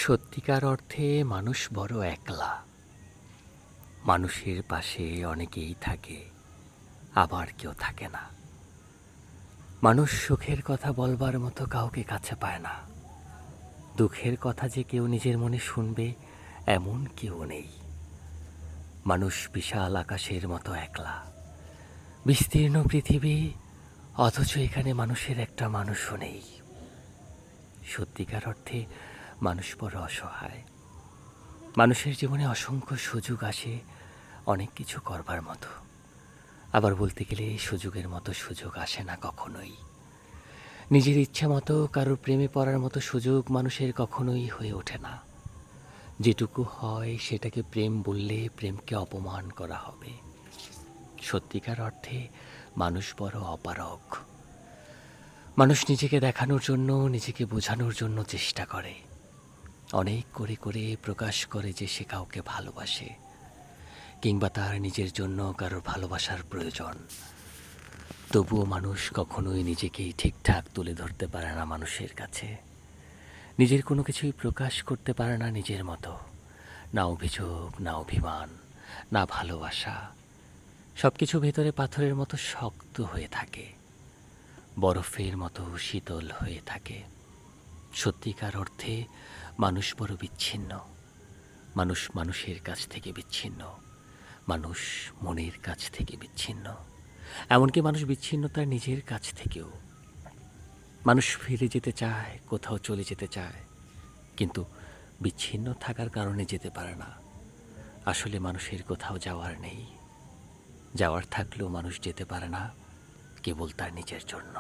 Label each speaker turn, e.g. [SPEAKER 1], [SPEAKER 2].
[SPEAKER 1] সত্যিকার অর্থে মানুষ বড় একলা। মানুষের পাশে অনেকেই থাকে, আবার কেউ থাকে না। মানুষ সুখের কথা বলবার মতো কাউকে কাছে পায় না। দুঃখের কথা যে কেউ নিজের মনে শুনবে এমন কেউ নেই। মানুষ বিশাল আকাশের মতো একলা, বিস্তীর্ণ পৃথিবী, অথচ এখানে মানুষের একটা মানুষও নেই। সত্যিকার অর্থে মানুষ বড় অসহায়। মানুষের জীবনে অসংখ্য সুযোগ আসে অনেক কিছু করবার মতো, আবার বলতে গেলে এই সুযোগের মতো সুযোগ আসে না কখনোই। নিজের ইচ্ছা মতো কারোর প্রেমে পড়ার মতো সুযোগ মানুষের কখনোই হয়ে ওঠে না। যেটুকু হয় সেটাকে প্রেম বললে প্রেমকে অপমান করা হবে। সত্যিকার অর্থে মানুষ বড় অপারগ। মানুষ নিজেকে দেখানোর জন্য, নিজেকে বোঝানোর জন্য চেষ্টা করে, অনেক করে করে প্রকাশ করে যে সে কাউকে ভালোবাসে, কিংবা তার নিজের জন্য কারোর ভালোবাসার প্রয়োজন। তবুও মানুষ কখনোই নিজেকেই ঠিকঠাক তুলে ধরতে পারে না মানুষের কাছে। নিজের কোনো কিছুই প্রকাশ করতে পারে না নিজের মতো। না অভিযোগ, না অভিমান, না ভালোবাসা। সব কিছু ভেতরে পাথরের মতো শক্ত হয়ে থাকে, বরফের মতো শীতল হয়ে থাকে। সত্যিকার অর্থে মানুষ বড় বিচ্ছিন্ন। মানুষ মানুষের কাছ থেকে বিচ্ছিন্ন। মানুষ মনের কাছ থেকে বিচ্ছিন্ন। এমনকি মানুষ বিচ্ছিন্ন তার নিজের কাছ থেকেও। মানুষ ফিরে যেতে চায়, কোথাও চলে যেতে চায়, কিন্তু বিচ্ছিন্ন থাকার কারণে যেতে পারে না। আসলে মানুষের কোথাও যাওয়ার নেই। যাওয়ার থাকলেও মানুষ যেতে পারে না, কেবল তার নিজের জন্য।